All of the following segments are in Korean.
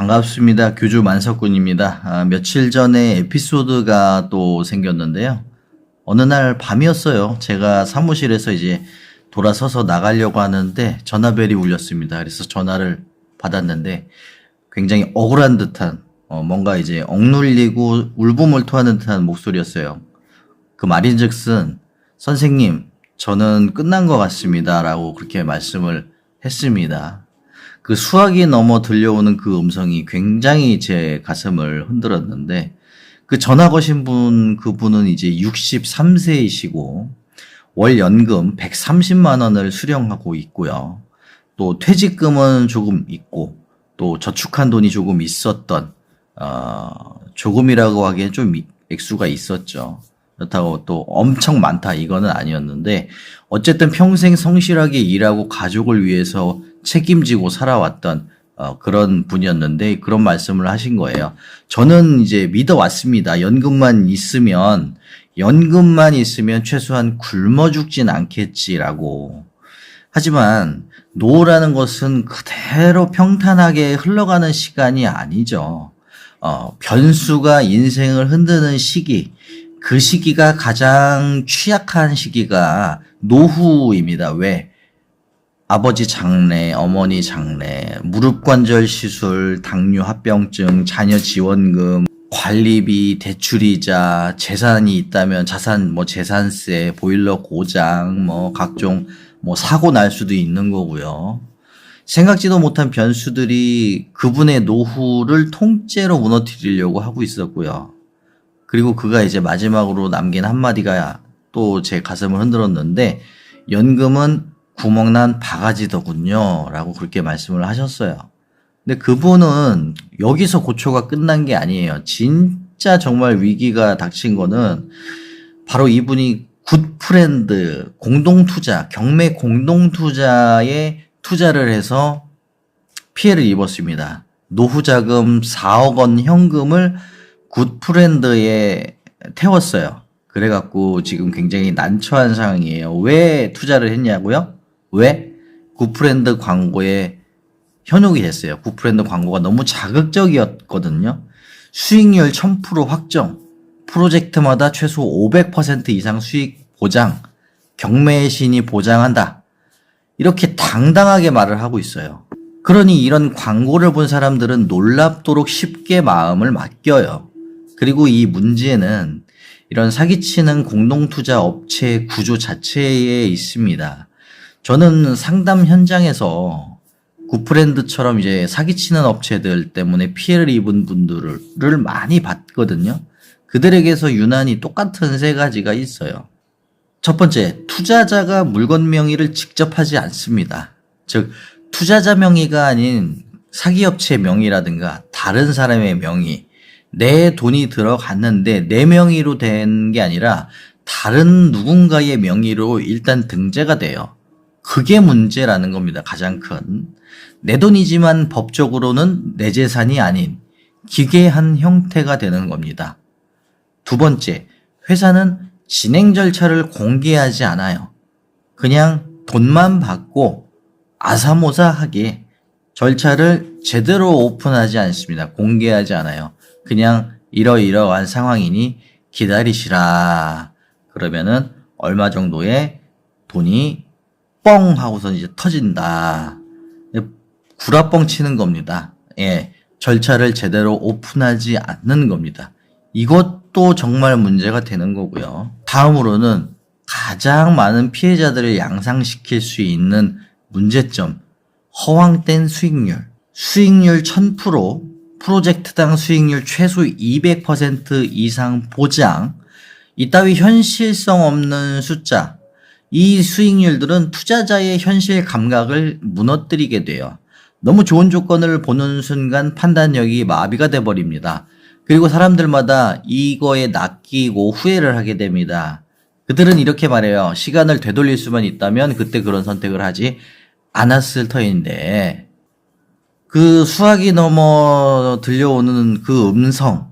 반갑습니다. 교주 만석군입니다. 며칠 전에 에피소드가 또 생겼는데요. 어느 날 밤이었어요. 제가 사무실에서 이제 돌아서서 나가려고 하는데 전화벨이 울렸습니다. 그래서 전화를 받았는데 굉장히 억울한 듯한 뭔가 이제 억눌리고 울분을 토하는 듯한 목소리였어요. 그 말인즉슨 선생님, 저는 끝난 것 같습니다. 라고 그렇게 말씀을 했습니다. 그 수화기 넘어 들려오는 그 음성이 굉장히 제 가슴을 흔들었는데 그 전화 거신 그분은 이제 63세이시고 월 연금 130만 원을 수령하고 있고요. 또 퇴직금은 조금 있고 또 저축한 돈이 조금 있었던 조금이라고 하기엔 좀 액수가 있었죠. 그렇다고 또 엄청 많다 이거는 아니었는데 어쨌든 평생 성실하게 일하고 가족을 위해서 책임지고 살아왔던 그런 분이었는데 그런 말씀을 하신 거예요. 저는 이제 믿어왔습니다. 연금만 있으면 최소한 굶어 죽진 않겠지라고. 하지만 노후라는 것은 그대로 평탄하게 흘러가는 시간이 아니죠. 변수가 인생을 흔드는 시기, 그 시기가 가장 취약한 시기가 노후입니다. 왜? 아버지 장례, 어머니 장례, 무릎 관절 시술, 당뇨 합병증, 자녀 지원금, 관리비, 대출이자, 재산이 있다면 자산, 재산세, 보일러 고장, 각종 사고 날 수도 있는 거고요. 생각지도 못한 변수들이 그분의 노후를 통째로 무너뜨리려고 하고 있었고요. 그리고 그가 이제 마지막으로 남긴 한마디가 또 제 가슴을 흔들었는데, 연금은 구멍난 바가지더군요. 라고 그렇게 말씀을 하셨어요. 근데 그분은 여기서 고초가 끝난 게 아니에요. 진짜 정말 위기가 닥친 거는 바로 이분이 굿프렌드 공동투자, 경매 공동투자에 투자를 해서 피해를 입었습니다. 노후자금 4억 원 현금을 굿프렌드에 태웠어요. 그래갖고 지금 굉장히 난처한 상황이에요. 왜 투자를 했냐고요? 왜? 굿프렌드 광고에 현혹이 됐어요. 굿프렌드 광고가 너무 자극적이었거든요. 수익률 1000% 확정, 프로젝트마다 최소 500% 이상 수익 보장, 경매의 신이 보장한다. 이렇게 당당하게 말을 하고 있어요. 그러니 이런 광고를 본 사람들은 놀랍도록 쉽게 마음을 맡겨요. 그리고 이 문제는 이런 사기치는 공동투자 업체의 구조 자체에 있습니다. 저는 상담 현장에서 굿프렌드처럼 이제 사기치는 업체들 때문에 피해를 입은 분들을 많이 봤거든요. 그들에게서 유난히 똑같은 세 가지가 있어요. 첫 번째, 투자자가 물건 명의를 직접 하지 않습니다. 즉, 투자자 명의가 아닌 사기업체 명의라든가 다른 사람의 명의, 내 돈이 들어갔는데 내 명의로 된 게 아니라 다른 누군가의 명의로 일단 등재가 돼요. 그게 문제라는 겁니다. 가장 큰. 내 돈이지만 법적으로는 내 재산이 아닌 기괴한 형태가 되는 겁니다. 두 번째, 회사는 진행 절차를 공개하지 않아요. 그냥 돈만 받고 아사모사하게 절차를 제대로 오픈하지 않습니다. 공개하지 않아요. 그냥 이러이러한 상황이니 기다리시라. 그러면은 얼마 정도의 돈이 뻥 하고서 이제 터진다. 구라뻥 치는 겁니다. 예. 절차를 제대로 오픈하지 않는 겁니다. 이것도 정말 문제가 되는 거고요. 다음으로는 가장 많은 피해자들을 양상시킬 수 있는 문제점. 허황된 수익률. 수익률 1000%, 프로젝트당 수익률 최소 200% 이상 보장. 이따위 현실성 없는 숫자. 이 수익률들은 투자자의 현실 감각을 무너뜨리게 돼요. 너무 좋은 조건을 보는 순간 판단력이 마비가 돼버립니다. 그리고 사람들마다 이거에 낚이고 후회를 하게 됩니다. 그들은 이렇게 말해요. 시간을 되돌릴 수만 있다면 그때 그런 선택을 하지 않았을 터인데, 그 수화기 넘어 들려오는 그 음성,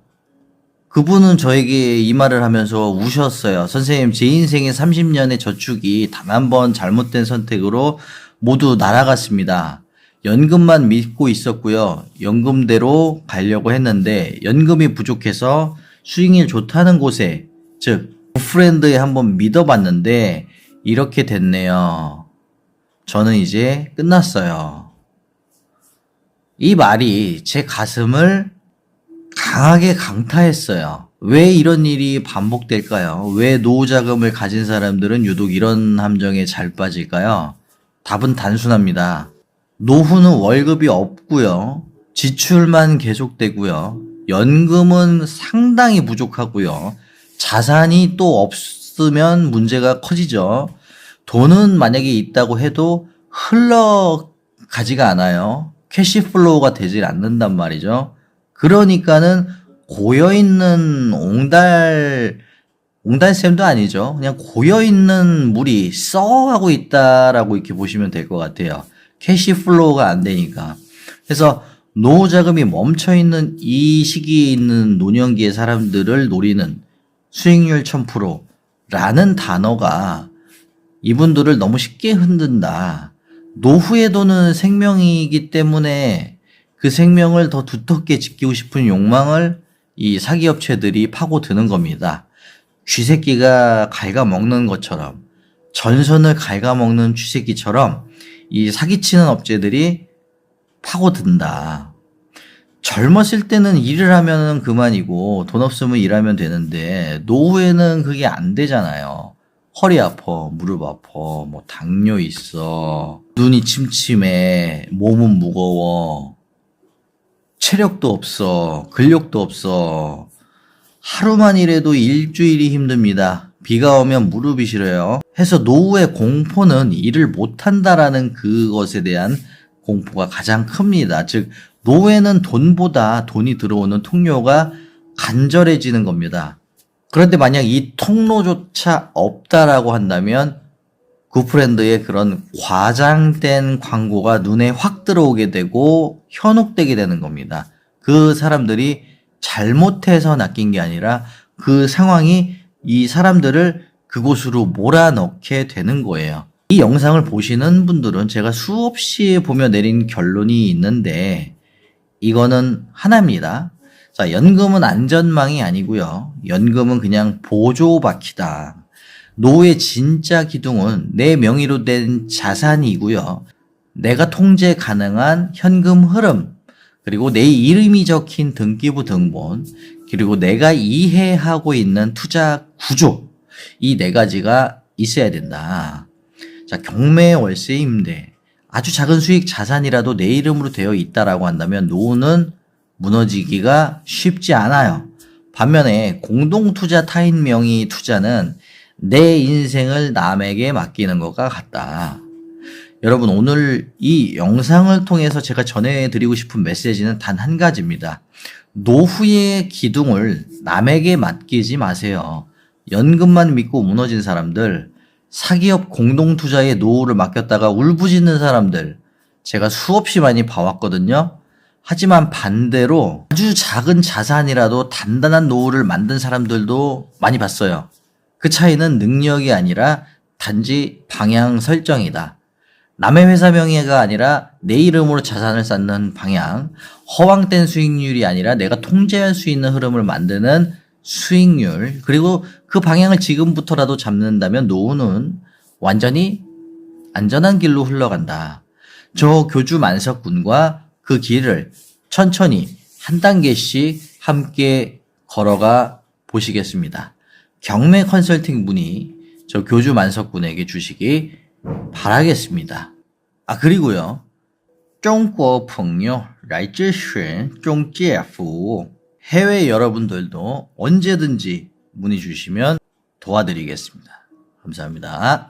그분은 저에게 이 말을 하면서 우셨어요. 선생님, 제 인생의 30년의 저축이 단 한 번 잘못된 선택으로 모두 날아갔습니다. 연금만 믿고 있었고요. 연금대로 가려고 했는데 연금이 부족해서 수익률 좋다는 곳에, 즉 프렌드에 한번 믿어봤는데 이렇게 됐네요. 저는 이제 끝났어요. 이 말이 제 가슴을 강하게 강타했어요. 왜 이런 일이 반복될까요? 왜 노후자금을 가진 사람들은 유독 이런 함정에 잘 빠질까요? 답은 단순합니다. 노후는 월급이 없고요. 지출만 계속되고요. 연금은 상당히 부족하고요. 자산이 또 없으면 문제가 커지죠. 돈은 만약에 있다고 해도 흘러가지가 않아요. 캐시플로우가 되질 않는단 말이죠. 그러니까는 고여있는 옹달샘도 아니죠. 그냥 고여있는 물이 썩어가고 있다라고 이렇게 보시면 될 것 같아요. 캐시플로우가 안 되니까. 그래서 노후자금이 멈춰있는 이 시기에 있는 노년기의 사람들을 노리는 수익률 1000%라는 단어가 이분들을 너무 쉽게 흔든다. 노후의 돈은 생명이기 때문에 그 생명을 더 두텁게 지키고 싶은 욕망을 이 사기업체들이 파고드는 겁니다. 쥐새끼가 갉아먹는 것처럼, 전선을 갉아먹는 쥐새끼처럼 이 사기치는 업체들이 파고든다. 젊었을 때는 일을 하면 그만이고 돈 없으면 일하면 되는데 노후에는 그게 안 되잖아요. 허리 아파, 무릎 아파, 뭐 당뇨 있어, 눈이 침침해, 몸은 무거워, 체력도 없어, 근력도 없어. 하루만 일해도 일주일이 힘듭니다. 비가 오면 무릎이 시려요. 해서 노후의 공포는 일을 못한다라는 그것에 대한 공포가 가장 큽니다. 즉 노후에는 돈보다 돈이 들어오는 통로가 간절해지는 겁니다. 그런데 만약 이 통로조차 없다라고 한다면 굿프렌드의 그런 과장된 광고가 눈에 확 들어오게 되고 현혹되게 되는 겁니다. 그 사람들이 잘못해서 낚인 게 아니라 그 상황이 이 사람들을 그곳으로 몰아넣게 되는 거예요. 이 영상을 보시는 분들은 제가 수없이 보며 내린 결론이 있는데 이거는 하나입니다. 자, 연금은 안전망이 아니고요. 연금은 그냥 보조바퀴다. 노후의 진짜 기둥은 내 명의로 된 자산이고요. 내가 통제 가능한 현금 흐름, 그리고 내 이름이 적힌 등기부 등본, 그리고 내가 이해하고 있는 투자 구조, 이 네 가지가 있어야 된다. 자, 경매, 월세, 임대, 아주 작은 수익 자산이라도 내 이름으로 되어 있다라고 한다면 노후는 무너지기가 쉽지 않아요. 반면에 공동투자 타인 명의 투자는 내 인생을 남에게 맡기는 것과 같다. 여러분, 오늘 이 영상을 통해서 제가 전해드리고 싶은 메시지는 단 한 가지입니다. 노후의 기둥을 남에게 맡기지 마세요. 연금만 믿고 무너진 사람들, 사기업 공동투자에 노후를 맡겼다가 울부짖는 사람들, 제가 수없이 많이 봐왔거든요. 하지만 반대로 아주 작은 자산이라도 단단한 노후를 만든 사람들도 많이 봤어요. 그 차이는 능력이 아니라 단지 방향 설정이다. 남의 회사 명의가 아니라 내 이름으로 자산을 쌓는 방향, 허황된 수익률이 아니라 내가 통제할 수 있는 흐름을 만드는 수익률, 그리고 그 방향을 지금부터라도 잡는다면 노후는 완전히 안전한 길로 흘러간다. 저 교주 만석 군과 그 길을 천천히 한 단계씩 함께 걸어가 보시겠습니다. 경매 컨설팅 문의 저 교주 만석 군에게 주시기 바라겠습니다. 그리고요. 中国朋友来咨询中介服务 해외 여러분들도 언제든지 문의 주시면 도와드리겠습니다. 감사합니다.